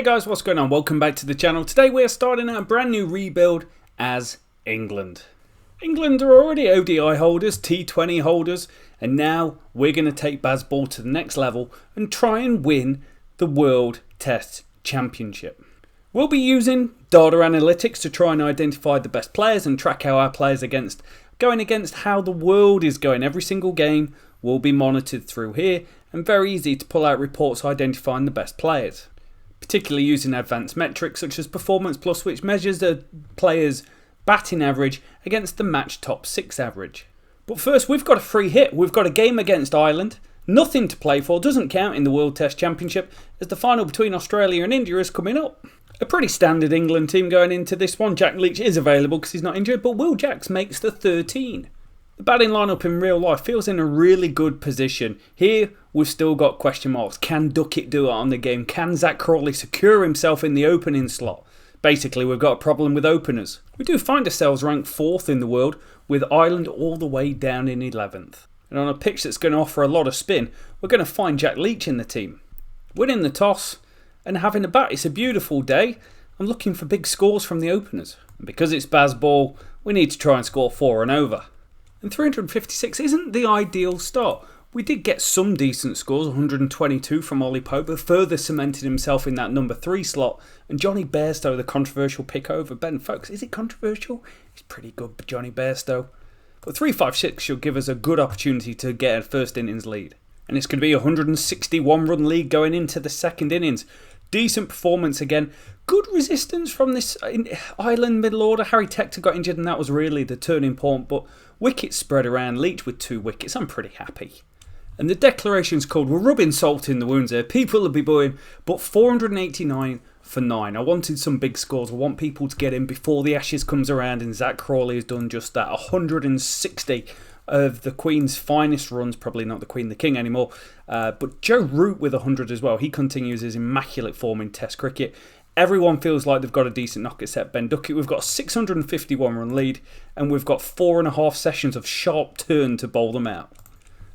Hey guys, what's going on? Welcome back to the channel. Today we're starting a brand new rebuild as England. England are already ODI holders, T20 holders, and now we're going to take Bazball to the next level and try and win the World Test Championship. We'll be using data analytics to try and identify the best players and track how our players going against how the world is going. Every single game will be monitored through here and very easy to pull out reports identifying the best players. Particularly using advanced metrics such as Performance Plus, which measures a player's batting average against the match top 6 average. But first, we've got a free hit. We've got a game against Ireland. Nothing to play for, doesn't count in the World Test Championship, as the final between Australia and India is coming up. A pretty standard England team going into this one. Jack Leach is available because he's not injured, but Will Jacks makes the 13. The batting lineup in real life feels in a really good position. Here, we've still got question marks. Can Duckett do it on the game? Can Zach Crawley secure himself in the opening slot? Basically, we've got a problem with openers. We do find ourselves ranked 4th in the world, with Ireland all the way down in 11th. And on a pitch that's going to offer a lot of spin, we're going to find Jack Leach in the team. Winning the toss and having a bat. It's a beautiful day. I'm looking for big scores from the openers. And because it's Bazball, we need to try and score 4 and over. And 356 isn't the ideal start. We did get some decent scores, 122 from Ollie Pope, but further cemented himself in that number 3 slot. And Johnny Bairstow, the controversial pick over Ben Folks. Is it controversial? It's pretty good, but Johnny Bairstow. But 356 should give us a good opportunity to get a first innings lead. And it's going to be a 161 run lead going into the second innings. Decent performance again. Good resistance from this Ireland middle order. Harry Tector got injured and that was really the turning point. But wickets spread around. Leach with 2 wickets. I'm pretty happy. And the declaration's called. We're rubbing salt in the wounds here. People will be booing. But 489 for 9. I wanted some big scores. I want people to get in before the Ashes comes around. And Zach Crawley has done just that. 160 of the Queen's finest runs, probably not the Queen, the King anymore, but Joe Root with 100 as well. He continues his immaculate form in Test cricket. Everyone feels like they've got a decent knock except Ben Duckett. We've got a 651 run lead and we've got 4.5 sessions of sharp turn to bowl them out.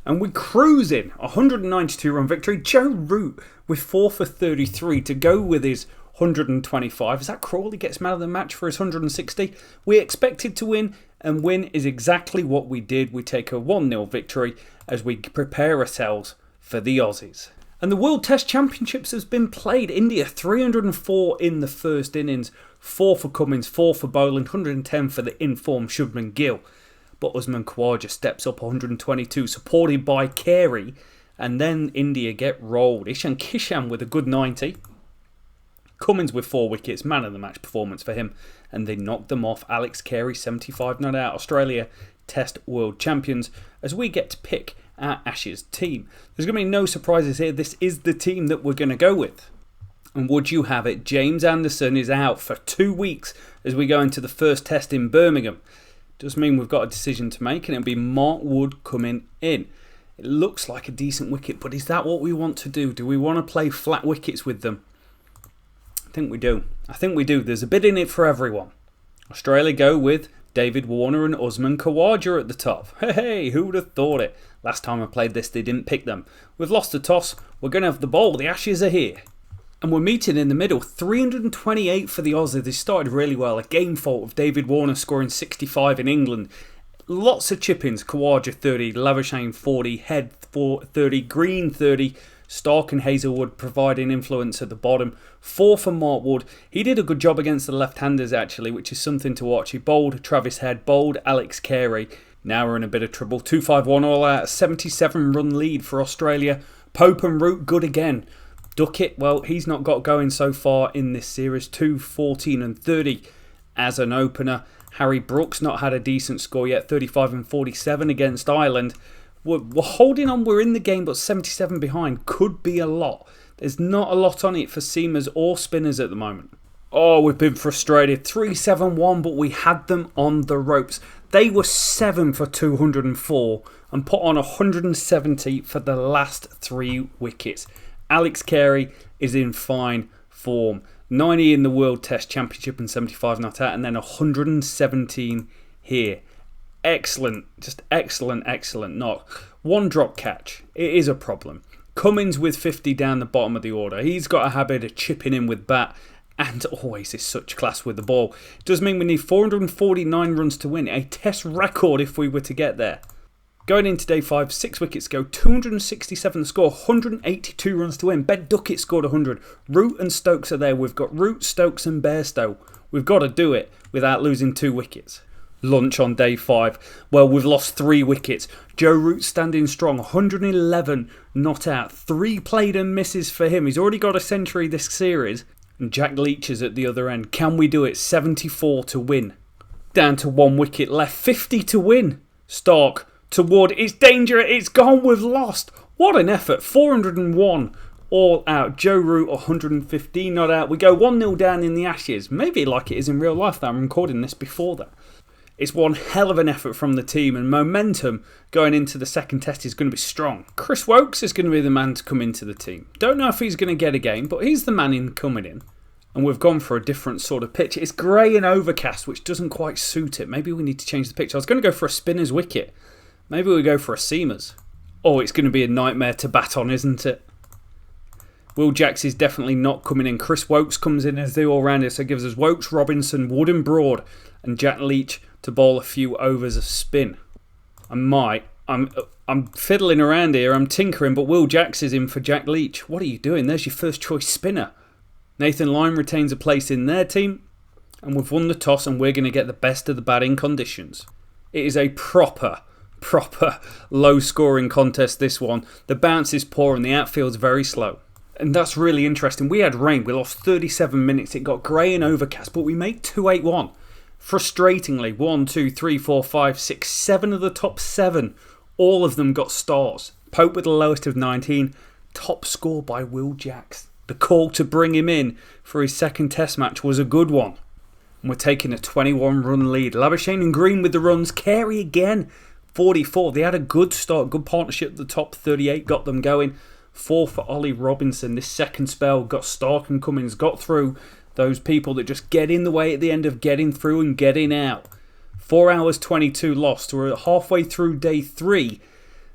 And we're cruising, 192 run victory. Joe Root with 4 for 33 to go with his 125. Zach Crawley gets man of the match for his 160. We expected to win, and win is exactly what we did. We take a 1-0 victory as we prepare ourselves for the Aussies. And the World Test Championships has been played. India 304 in the first innings, 4 for Cummins, 4 for Boland, 110 for the informed Shubman Gill. But Usman Khawaja steps up 122, supported by Carey, and then India get rolled. Ishan Kishan with a good 90. Cummins with 4 wickets, man of the match performance for him, and they knocked them off. Alex Carey 75 not out. Australia Test World Champions as we get to pick our Ashes team. There's going to be no surprises here. This is the team that we're going to go with. And would you have it, James Anderson is out for 2 weeks as we go into the first test in Birmingham. Does mean we've got a decision to make, and it'll be Mark Wood coming in. It looks like a decent wicket, but is that what we want to do? Do we want to play flat wickets with them? I think we do. There's a bit in it for everyone. Australia go with David Warner and Usman Khawaja at the top. Hey, who would have thought it? Last time I played this, they didn't pick them. We've lost the toss. We're going to have the ball. The Ashes are here. And we're meeting in the middle. 328 for the Aussies. They started really well. A game fault of David Warner scoring 65 in England. Lots of chip-ins. Khawaja 30, Lavashane 40, Head 30, Green 30. Stark and Hazelwood providing influence at the bottom. 4 for Mark Wood. He did a good job against the left-handers actually, which is something to watch. He bowled Travis Head, bowled Alex Carey. Now we're in a bit of trouble. 2-5-1 all out. 77 run lead for Australia. Pope and Root good again. Duckett, well, he's not got going so far in this series. 2-14 and 30 as an opener. Harry Brooks not had a decent score yet. 35 and 47 against Ireland. We're holding on, we're in the game, but 77 behind could be a lot. There's not a lot on it for seamers or spinners at the moment. Oh, we've been frustrated. 3-7-1, but we had them on the ropes. They were 7 for 204 and put on 170 for the last 3 wickets. Alex Carey is in fine form. 90 in the World Test Championship and 75 not out, and then 117 here. Excellent, just excellent knock. 1 drop catch, it is a problem. Cummins with 50 down the bottom of the order. He's got a habit of chipping in with bat and always is such class with the ball. It does mean we need 449 runs to win, a test record if we were to get there. Going into day 5, 6 wickets go, 267 the score, 182 runs to win. Ben Duckett scored 100. Root and Stokes are there. We've got Root, Stokes and Bairstow. We've got to do it without losing 2 wickets. Lunch on day 5. Well, we've lost 3 wickets. Joe Root standing strong, 111 not out. 3 played and misses for him. He's already got a century this series. And Jack Leach is at the other end. Can we do it? 74 to win. Down to 1 wicket left. 50 to win. Stark to Wood. It's dangerous. It's gone. We've lost. What an effort. 401 all out. Joe Root 115 not out. We go 1-0 down in the Ashes. Maybe like it is in real life that I'm recording this before that. It's one hell of an effort from the team, and momentum going into the second test is going to be strong. Chris Wokes is going to be the man to come into the team. Don't know if he's going to get a game, but he's the man in coming in. And we've gone for a different sort of pitch. It's grey and overcast, which doesn't quite suit it. Maybe we need to change the pitch. I was going to go for a spinner's wicket. Maybe we go for a seamer's. Oh, it's going to be a nightmare to bat on, isn't it? Will Jacks is definitely not coming in. Chris Wokes comes in as the all-rounder, so it gives us Wokes, Robinson, Wood and Broad, and Jack Leach to bowl a few overs of spin. I'm fiddling around here, I'm tinkering, but Will Jacks is in for Jack Leach. What are you doing? There's your first choice spinner. Nathan Lyon retains a place in their team, and we've won the toss and we're going to get the best of the batting conditions. It is a proper low scoring contest, this one. The bounce is poor and the outfield's very slow. And that's really interesting. We had rain, we lost 37 minutes, it got grey and overcast, but we made 281. Frustratingly, 1, 2, 3, 4, 5, 6, 7 of the top 7, all of them got stars. Pope with the lowest of 19, top score by Will Jacks. The call to bring him in for his second test match was a good one. And we're taking a 21 run lead. Labuschagne and Green with the runs, Carey again, 44. They had a good start, good partnership at the top, 38 got them going. 4 for Ollie Robinson. This second spell got Stark and Cummins, got through those people that just get in the way at the end of getting through and getting out. 4 hours 22 lost. We're halfway through day 3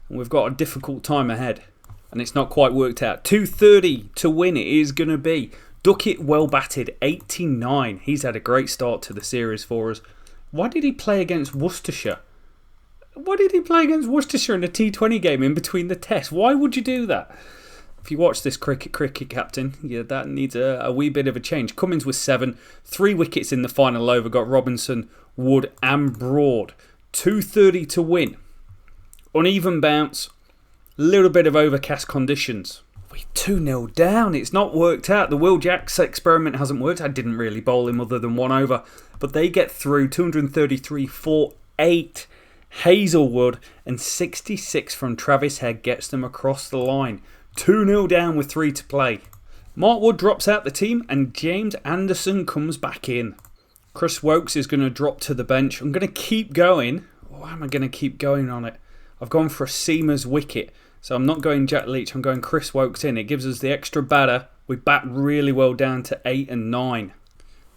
and we've got a difficult time ahead. And it's not quite worked out. 230 to win it is going to be. Duckett well batted, 89. He's had a great start to the series for us. Why did he play against Worcestershire? Why did he play against Worcestershire in a T20 game in between the tests? Why would you do that? If you watch this cricket captain, yeah, that needs a wee bit of a change. Cummins was 7, 3 wickets in the final over, got Robinson, Wood and Broad. 230 to win. Uneven bounce, little bit of overcast conditions. We're 2-0 down, it's not worked out. The Will Jacks experiment hasn't worked. I didn't really bowl him other than 1 over, but they get through 233 for 8. Hazelwood and 66 from Travis Head gets them across the line. 2-0 down with 3 to play. Mark Wood drops out the team and James Anderson comes back in. Chris Wokes is going to drop to the bench. I'm going to keep going. Why am I going to keep going on it? I've gone for a seamer's wicket. So I'm not going Jack Leach, I'm going Chris Wokes in. It gives us the extra batter. We bat really well down to 8 and 9.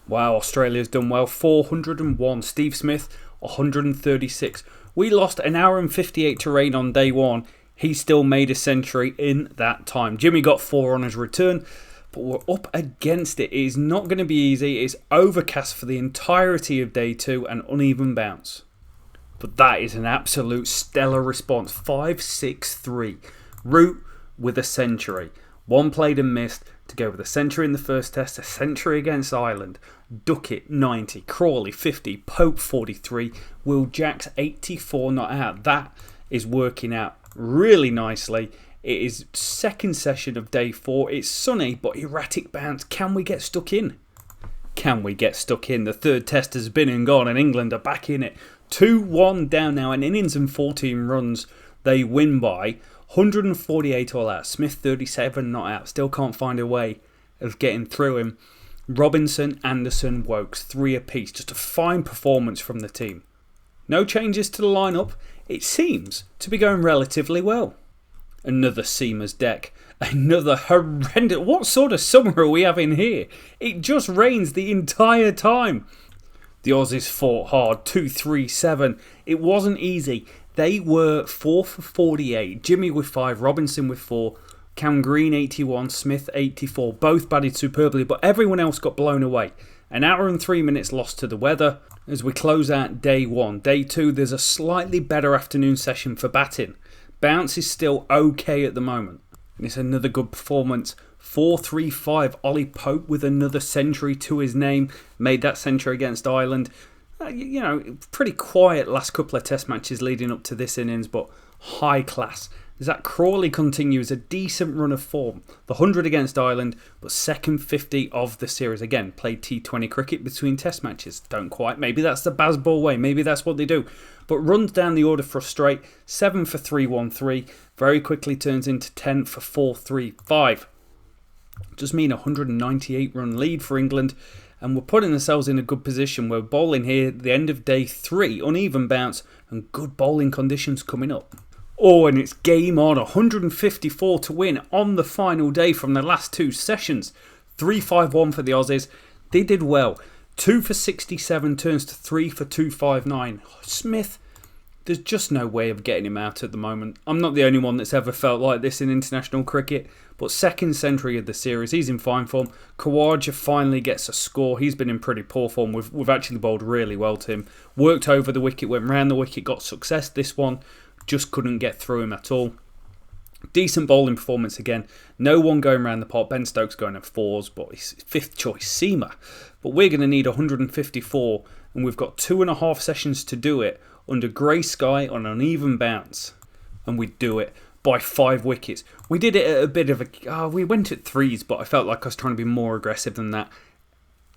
Wow, Australia's done well. 401. Steve Smith, 136. We lost an hour and 58 to rain on day 1. He still made a century in that time. Jimmy got 4 on his return, but we're up against it. It is not going to be easy. It's overcast for the entirety of day 2 and uneven bounce. But that is an absolute stellar response. 5-6-3. Root with a century. 1 played and missed to go with a century in the first test, a century against Ireland. Duckett 90, Crawley 50, Pope 43, Will Jacks 84 not out. That is working out really nicely. It is second session of day 4. It's sunny but erratic bounce. Can we get stuck in? Can we get stuck in? The third test has been and gone and England are back in it. 2-1 down now, an innings and 14 runs. They win by 148 all out. Smith 37 not out. Still can't find a way of getting through him. Robinson, Anderson, Wokes 3 apiece. Just a fine performance from the team. No changes to the lineup. It seems to be going relatively well. Another seamer's deck. Another horrendous... What sort of summer are we having here? It just rains the entire time. The Aussies fought hard. 2-3-7. It wasn't easy. They were 4 for 48. Jimmy with 5. Robinson with 4. Cam Green 81, Smith 84. Both batted superbly, but everyone else got blown away. An hour and 3 minutes lost to the weather as we close out day 1. Day 2, there's a slightly better afternoon session for batting. Bounce is still okay at the moment. And it's another good performance. 4-3-5. Ollie Pope with another century to his name. Made that century against Ireland. Pretty quiet last couple of test matches leading up to this innings, but high class. Zach Crawley continues a decent run of form. The 100 against Ireland, but second 50 of the series. Again, played T20 cricket between test matches. Don't quite. Maybe that's the Bazball way. Maybe that's what they do. But runs down the order for straight. 7 for 3-1-3. Very quickly turns into 10 for 4-3-5. Just mean a 198 run lead for England. And we're putting ourselves in a good position. We're bowling here at the end of day 3. Uneven bounce and good bowling conditions coming up. Oh, and it's game on. 154 to win on the final day from the last 2 sessions. 3-5-1 for the Aussies. They did well. 2 for 67 turns to 3 for 259. Smith, there's just no way of getting him out at the moment. I'm not the only one that's ever felt like this in international cricket. But second century of the series, he's in fine form. Khawaja finally gets a score. He's been in pretty poor form. We've actually bowled really well to him. Worked over the wicket, went round the wicket, got success. This one just couldn't get through him at all. Decent bowling performance again. No one going round the pot. Ben Stokes going at 4s, but he's 5th choice seamer. But we're going to need 154, and we've got 2.5 sessions to do it under grey sky on an uneven bounce. And we do it by 5 wickets. We did it at a bit of a... we went at 3s, but I felt like I was trying to be more aggressive than that.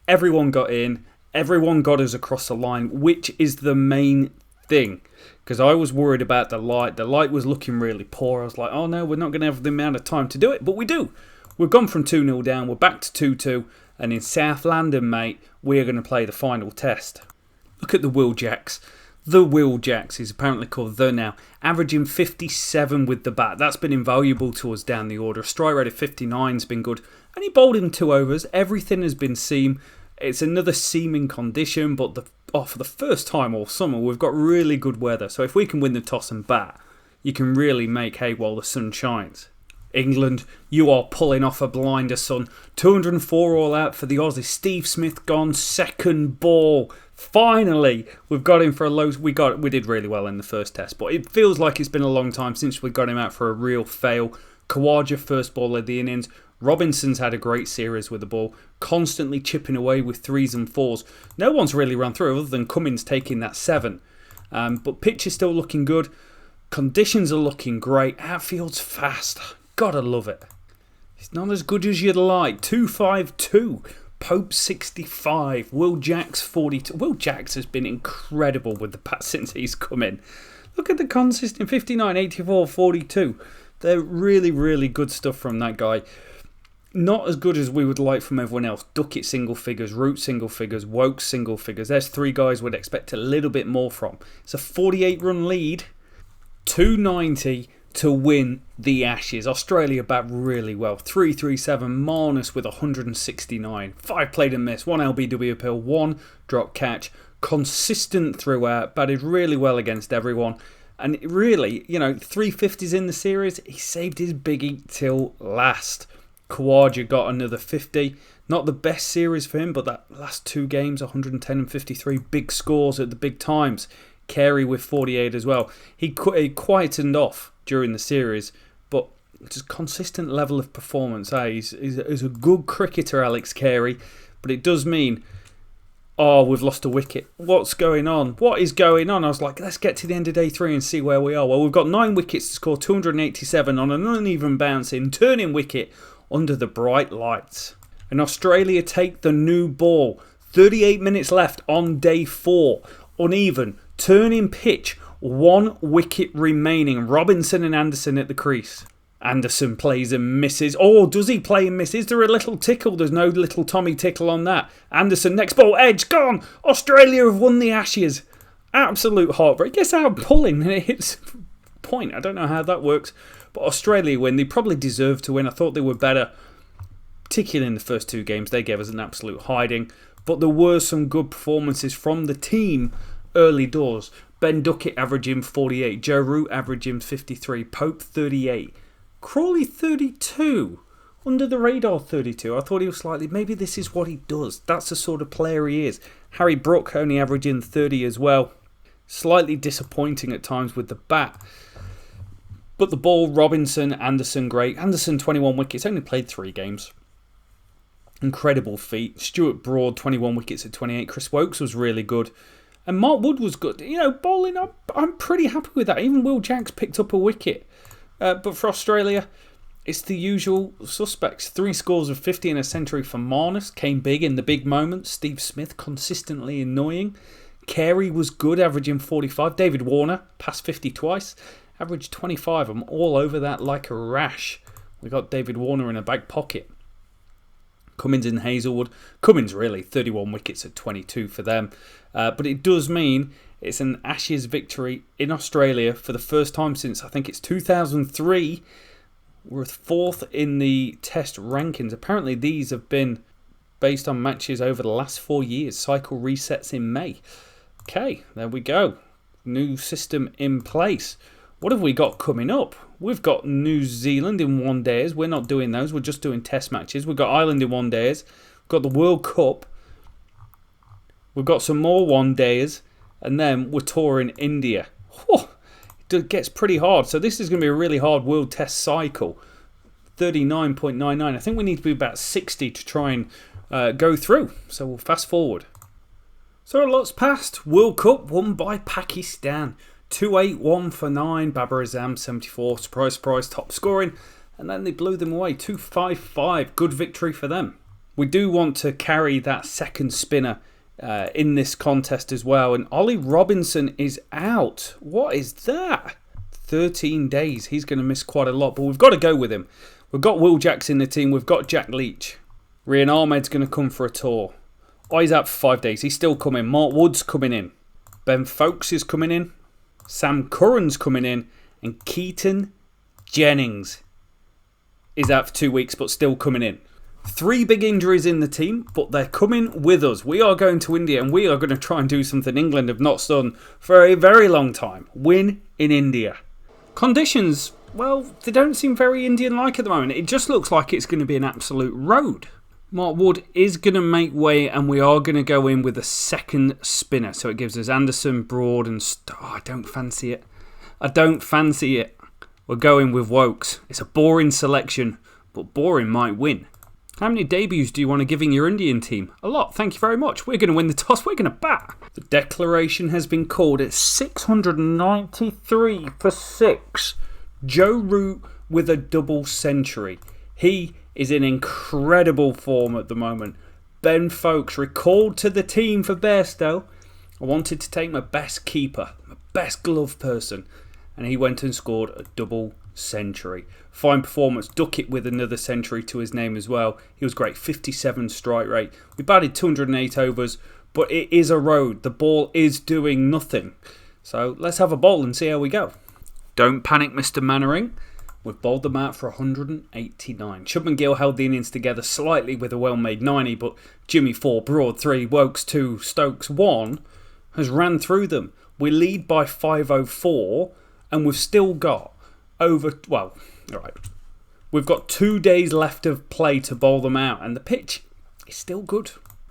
Everyone got in. Everyone got us across the line, which is the main thing. Because I was worried about the light. The light was looking really poor. I was like, oh no, we're not going to have the amount of time to do it. But we do. We've gone from 2-0 down. We're back to 2-2. And in South London, mate, we're going to play the final test. Look at the Will Jacks. The Will Jacks is apparently called the now. Averaging 57 with the bat. That's been invaluable to us down the order. Strike rate of 59 has been good. And he bowled in 2 overs. Everything has been seam. It's another seaming condition, but for the first time all summer, we've got really good weather. So if we can win the toss and bat, you can really make hay while the sun shines. England, you are pulling off a blinder, son. 204 all out for the Aussies. Steve Smith gone, second ball. Finally, we've got him for a low... We did really well in the first test, but it feels like it's been a long time since we got him out for a real fail. Khawaja, first ball of the innings. Robinson's had a great series with the ball, constantly chipping away with 3s and 4s. No one's really run through other than Cummins taking that 7. But pitch is still looking good. Conditions are looking great. Outfield's fast. Gotta love it. It's not as good as you'd like. 2-5-2. Pope 65. Will Jacks 42. Will Jacks has been incredible with the bat since he's come in. Look at the consistent 59, 84, 42. They're really, really good stuff from that guy. Not as good as we would like from everyone else. Duckett single figures, Root single figures, Woke single figures. There's 3 guys we'd expect a little bit more from. It's a 48 run lead. 290 to win the Ashes. Australia bat really well. 3-3-7. Marnus with 169. 5 played and missed. 1 LBW appeal. 1 drop catch. Consistent throughout. Batted really well against everyone. And really, 350s in the series. He saved his biggie till last. Khawaja got another 50. Not the best series for him, but that last 2 games, 110 and 53, big scores at the big times. Carey with 48 as well. He quietened off during the series, but just consistent level of performance. He's a good cricketer, Alex Carey, but it does mean, we've lost a wicket. What's going on? What is going on? I was like, let's get to the end of day 3 and see where we are. Well, we've got 9 wickets to score, 287 on an uneven bouncing, turning wicket under the bright lights. And Australia take the new ball. 38 minutes left on day 4. Uneven, turning pitch, 1 wicket remaining. Robinson and Anderson at the crease. Anderson plays and misses. Oh, does he play and miss? Is there a little tickle? There's no little Tommy tickle on that. Anderson, next ball, edge, gone. Australia have won the Ashes. Absolute heartbreak. Guess how pulling and it hits point. I don't know how that works. But Australia win. They probably deserve to win. I thought they were better, particularly in the first 2 games. They gave us an absolute hiding. But there were some good performances from the team early doors. Ben Duckett averaging 48. Joe Root averaging 53. Pope 38. Crawley 32. Under the radar 32. I thought he was slightly... Maybe this is what he does. That's the sort of player he is. Harry Brook only averaging 30 as well. Slightly disappointing at times with the bat. But the ball, Robinson, Anderson, great. Anderson, 21 wickets. Only played 3 games. Incredible feat. Stuart Broad, 21 wickets at 28. Chris Wokes was really good. And Mark Wood was good. You know, bowling, I'm pretty happy with that. Even Will Jacks picked up a wicket. But for Australia, it's the usual suspects. 3 scores of 50 and a century for Marnus. Came big in the big moments. Steve Smith, consistently annoying. Carey was good, averaging 45. David Warner, past 50 twice. Averaged 25. I'm all over that like a rash. We got David Warner in a back pocket. Cummins and Hazelwood. Cummins really, 31 wickets at 22 for them. But it does mean it's an Ashes victory in Australia for the first time since, I think it's 2003. We're 4th in the test rankings. Apparently these have been based on matches over the last 4 years. Cycle resets in May. Okay, there we go. New system in place. What have we got coming up? We've got New Zealand in 1 days. We're not doing those. We're just doing test matches. We've got Ireland in 1 days. We've got the World Cup. We've got some more 1 days. And then we're touring India. Whew, it gets pretty hard. So this is going to be a really hard World Test cycle. 39.99. I think we need to be about 60 to try and go through. So we'll fast forward. So a lot's passed. World Cup won by Pakistan. 281 for 9. Babar Azam 74. Surprise, surprise, top scoring. And then they blew them away. 255. Good victory for them. We do want to carry that second spinner in this contest as well. And Ollie Robinson is out. What is that? 13 days. He's going to miss quite a lot. But we've got to go with him. We've got Will Jacks in the team. We've got Jack Leach. Rian Ahmed's going to come for a tour. Oh, he's out for 5 days. He's still coming. Mark Wood's coming in. Ben Folkes is coming in. Sam Curran's coming in. And Keaton Jennings is out for 2 weeks but still coming in. 3 big injuries in the team, but they're coming with us. We are going to India and we are going to try and do something England have not done for a very long time. Win in India. Conditions, well, they don't seem very Indian-like at the moment. It just looks like it's going to be an absolute road. Mark Wood is going to make way and we are going to go in with a second spinner. So it gives us Anderson, Broad and... I don't fancy it. I don't fancy it. We're going with Wokes. It's a boring selection, but boring might win. How many debuts do you want to give in your Indian team? A lot, thank you very much. We're going to win the toss, we're going to bat. The declaration has been called at 693 for 6. Joe Root with a double century. He is in incredible form at the moment. Ben Folkes recalled to the team for Bairstow. I wanted to take my best keeper, my best glove person, and he went and scored a double century. Fine performance. Duckett with another century to his name as well. He was great. 57 strike rate. We batted 208 overs, but it is a road. The ball is doing nothing. So let's have a bowl and see how we go. Don't panic, Mr. Mannering. We've bowled them out for 189. Shubman Gill held the innings together slightly with a well-made 90, but Jimmy 4, Broad 3, Wokes 2, Stokes 1 has ran through them. We lead by 504 and we've still got we've got 2 days left of play to bowl them out and the pitch is still good.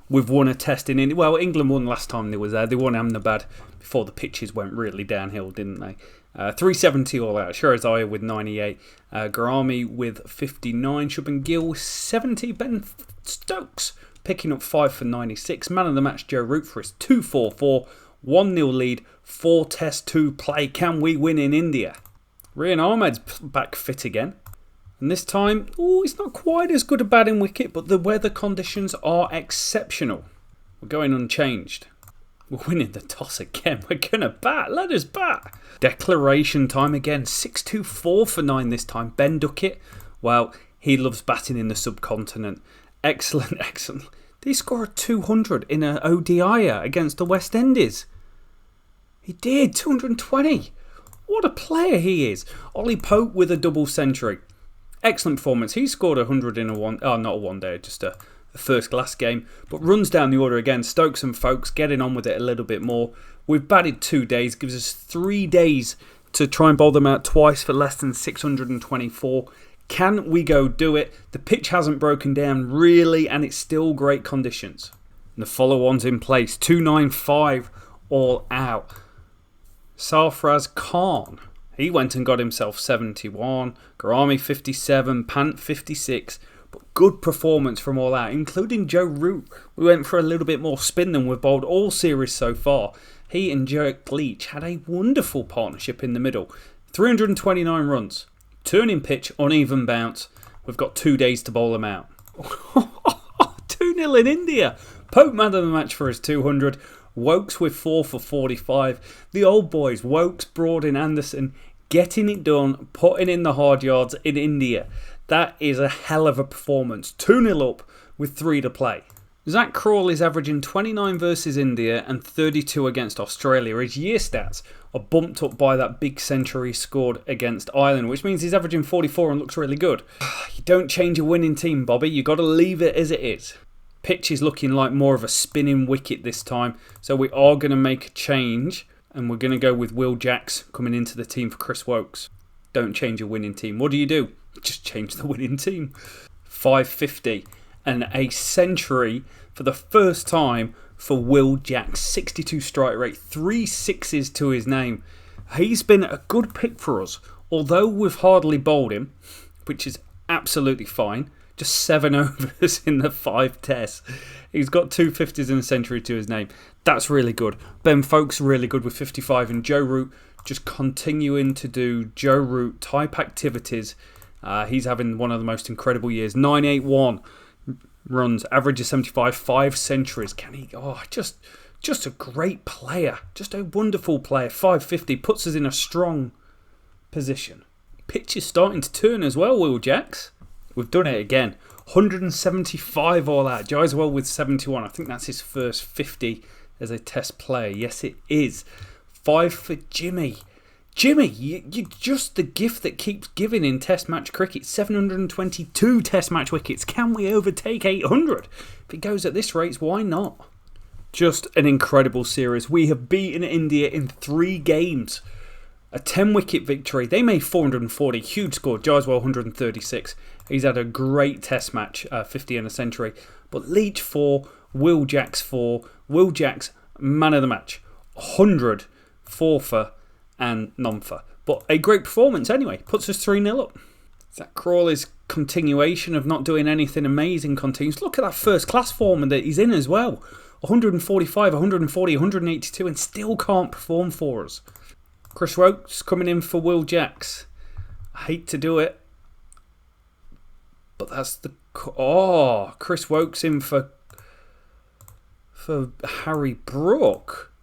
We've won a test in India. Well, England won last time they was there. They won Ahmedabad before the pitches went really downhill, didn't they? 370 all out. Shirazaya with 98. Garami with 59. Shubman Gill with 70. Ben Stokes picking up 5 for 96. Man of the match Joe Root for his 244. 1-0 lead. 4 test 2 play. Can we win in India? Rian Ahmed's back fit again. And this time, it's not quite as good a batting wicket, but the weather conditions are exceptional. We're going unchanged. We're winning the toss again. We're going to bat. Let us bat. Declaration time again. 6-2-4 for 9 this time. Ben Duckett, well, he loves batting in the subcontinent. Excellent, excellent. Did he score a 200 in an ODI against the West Indies? He did. 220. What a player he is. Ollie Pope with a double century. Excellent performance. He scored 100 in not a one day, just a first class game. But runs down the order again. Stokes and Folkes getting on with it a little bit more. We've batted 2 days. Gives us 3 days to try and bowl them out twice for less than 624. Can we go do it? The pitch hasn't broken down really, and it's still great conditions. And the follow-on's in place. 295 all out. Sarfraz Khan, he went and got himself 71. Garami 57. Pant 56. But good performance from all out, including Joe Root. We went for a little bit more spin than we've bowled all series so far. He and Jack Leach had a wonderful partnership in the middle. 329 runs. Turning pitch, uneven bounce. We've got 2 days to bowl them out. 2-0 in India. Pope man of the match for his 200. Wokes with 4 for 45. The old boys, Wokes, Broad and Anderson, getting it done, putting in the hard yards in India. That is a hell of a performance. 2-0 up with 3 to play. Zach Crawley is averaging 29 versus India and 32 against Australia. His year stats are bumped up by that big century scored against Ireland, which means he's averaging 44 and looks really good. You don't change a winning team, Bobby. You've got to leave it as it is. Pitch is looking like more of a spinning wicket this time, so we are going to make a change, and we're going to go with Will Jacks coming into the team for Chris Wokes. Don't change a winning team. What do? Just change the winning team. 550. And a century for the first time for Will Jacks. 62 strike rate, 3 sixes to his name. He's been a good pick for us, although we've hardly bowled him, which is absolutely fine. Just 7 overs in the 5 tests. He's got 2 50s and a century to his name. That's really good. Ben Folkes really good with 55, and Joe Root just continuing to do Joe Root type activities. He's having one of the most incredible years. 981 runs, average of 75, 5 centuries. Can he? Oh, just a great player. Just a wonderful player. 550 puts us in a strong position. Pitch is starting to turn as well, Will Jacks. We've done it again. 175 all out. Jaiswal with 71. I think that's his first 50 as a test player. Yes, it is. 5 for Jimmy. Jimmy, you're just the gift that keeps giving in Test match cricket. 722 Test match wickets. Can we overtake 800? If it goes at this rate, why not? Just an incredible series. We have beaten India in 3 games. A 10-wicket victory. They made 440. Huge score. Jaiswal 136. He's had a great Test match, 50 and a century. But Leach 4, Will Jacks 4. Will Jacks, man of the match. 100, 4 for and none for. But a great performance anyway. Puts us 3-0 up. Zach Crawley's continuation of not doing anything amazing continues. Look at that first class form that he's in as well. 145, 140, 182 and still can't perform for us. Chris Wokes coming in for Will Jacks. I hate to do it, but that's the... Oh, Chris Wokes in for Harry Brook.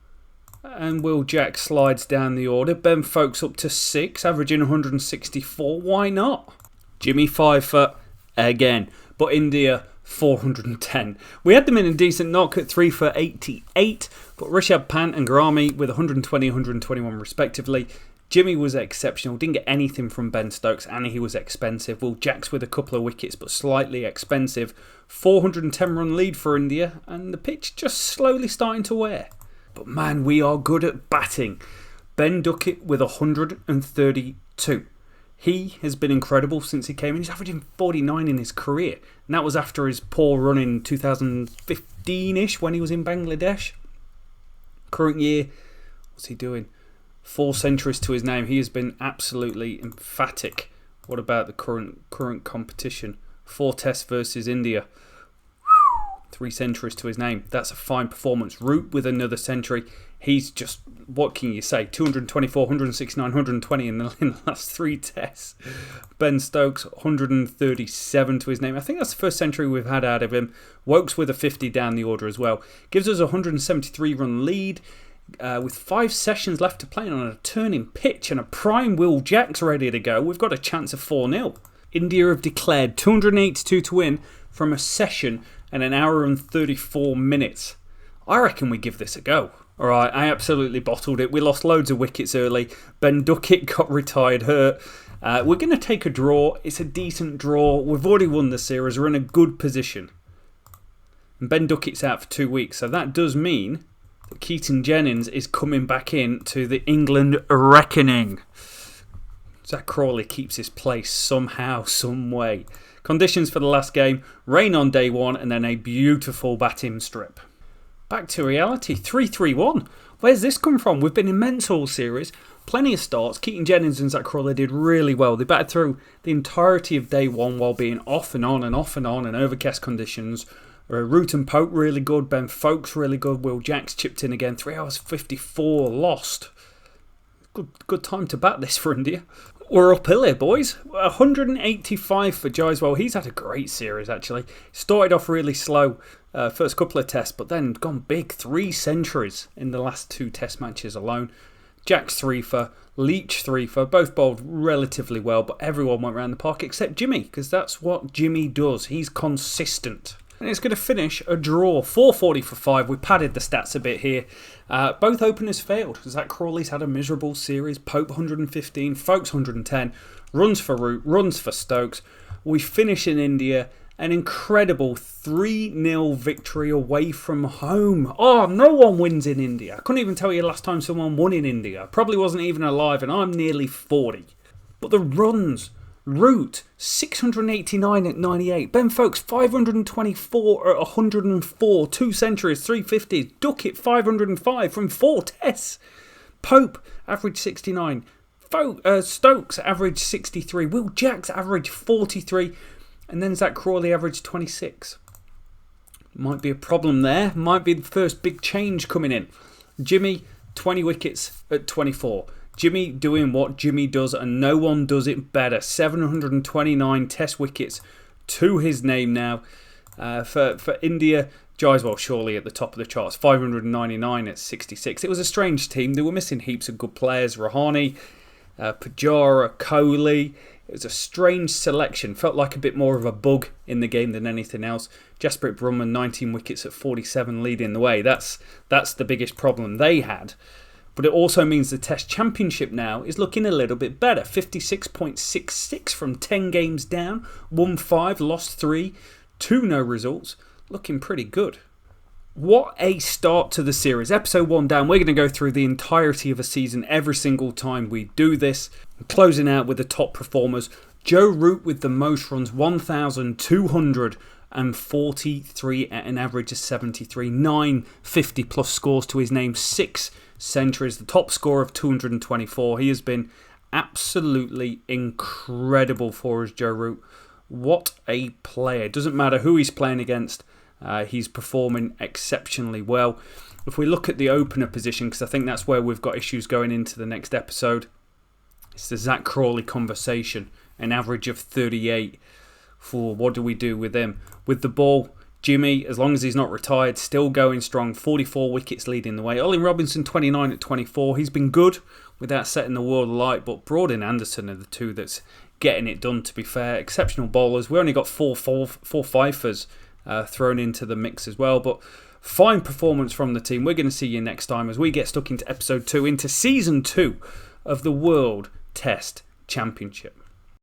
And Will Jacks slides down the order. Ben Folkes up to 6, averaging 164. Why not? Jimmy 5 for again. But India 410. We had them in a decent knock at 3 for 88. But Rishabh Pant and Garami with 120, 121 respectively. Jimmy was exceptional. Didn't get anything from Ben Stokes, and he was expensive. Will Jacks with a couple of wickets, but slightly expensive. 410 run lead for India, and the pitch just slowly starting to wear. But man, we are good at batting. Ben Duckett with 132. He has been incredible since he came in. He's averaging 49 in his career. And that was after his poor run in 2015-ish when he was in Bangladesh. Current year, what's he doing? 4 centuries to his name. He has been absolutely emphatic. What about the current competition? 4 tests versus India. 3 centuries to his name. That's a fine performance. Root with another century. He's just, what can you say? 224, 169, 120 in the last 3 tests. Ben Stokes, 137 to his name. I think that's the first century we've had out of him. Wokes with a 50 down the order as well. Gives us a 173 run lead. With 5 sessions left to play on a turning pitch and a prime Will Jacks ready to go, we've got a chance of 4-0. India have declared 282 to win from a session and an hour and 34 minutes. I reckon we give this a go. Alright, I absolutely bottled it. We lost loads of wickets early. Ben Duckett got retired hurt. We're going to take a draw. It's a decent draw. We've already won the series. We're in a good position. And Ben Duckett's out for 2 weeks. So that does mean Keaton Jennings is coming back into the England reckoning. Zach Crawley keeps his place somehow, some way. Conditions for the last game, rain on day one and then a beautiful batting strip. Back to reality, 3-3-1. Where's this come from? We've been immense all series. Plenty of starts. Keaton Jennings and Zach Crawley did really well. They batted through the entirety of day one while being off and on and off and on in overcast conditions. Root and Pope really good. Ben Stokes really good. Will Jacks chipped in again. 3 hours 54 lost. Good time to bat this for India. We're uphill here, boys. 185 for Jaiswal. He's had a great series, actually. Started off really slow first couple of tests, but then gone big. 3 centuries in the last 2 test matches alone. Jacks 3 for, Leach 3 for. Both bowled relatively well, but everyone went around the park except Jimmy, because that's what Jimmy does. He's consistent. And it's going to finish a draw. 440 for 5. We padded the stats a bit here. Both openers failed. Zach Crawley's had a miserable series. Pope 115, Stokes 110. Runs for Root, runs for Stokes. We finish in India. An incredible 3-0 victory away from home. Oh, no one wins in India. I couldn't even tell you last time someone won in India. Probably wasn't even alive, and I'm nearly 40. But the runs... Root, 689 at 98. Ben Stokes, 524 at 104. 2 centuries, 350s. Duckett, 505 from 4 tests. Pope, average 69. Stokes, average 63. Will Jacks, average 43. And then Zach Crawley, average 26. Might be a problem there. Might be the first big change coming in. Jimmy, 20 wickets at 24. Jimmy doing what Jimmy does, and no one does it better. 729 test wickets to his name now. For India, Jaiswal surely at the top of the charts. 599 at 66. It was a strange team. They were missing heaps of good players. Rahane, Pujara, Kohli. It was a strange selection. Felt like a bit more of a bug in the game than anything else. Jasprit Brumman, 19 wickets at 47, leading the way. That's the biggest problem they had. But it also means the Test Championship now is looking a little bit better. 56.66 from 10 games down. Won 5, lost 3. 2 no results. Looking pretty good. What a start to the series. Episode 1 down. We're going to go through the entirety of a season every single time we do this. Closing out with the top performers. Joe Root with the most runs. 1,243 at an average of 73. 9 50-plus scores to his name. 6 centuries, the top score of 224. He has been absolutely incredible for us, Joe Root. What a player. It doesn't matter who he's playing against, he's performing exceptionally well. If we look at the opener position, because I think that's where we've got issues going into the next episode, it's the Zach Crawley conversation, an average of 38. What do we do with him? With the ball, Jimmy, as long as he's not retired, still going strong. 44 wickets leading the way. Ollie Robinson, 29 at 24. He's been good without setting the world alight, but Broad and Anderson are the two that's getting it done, to be fair. Exceptional bowlers. We only got 4 fifers thrown into the mix as well, but fine performance from the team. We're going to see you next time as we get stuck into episode 2, into season 2 of the World Test Championship.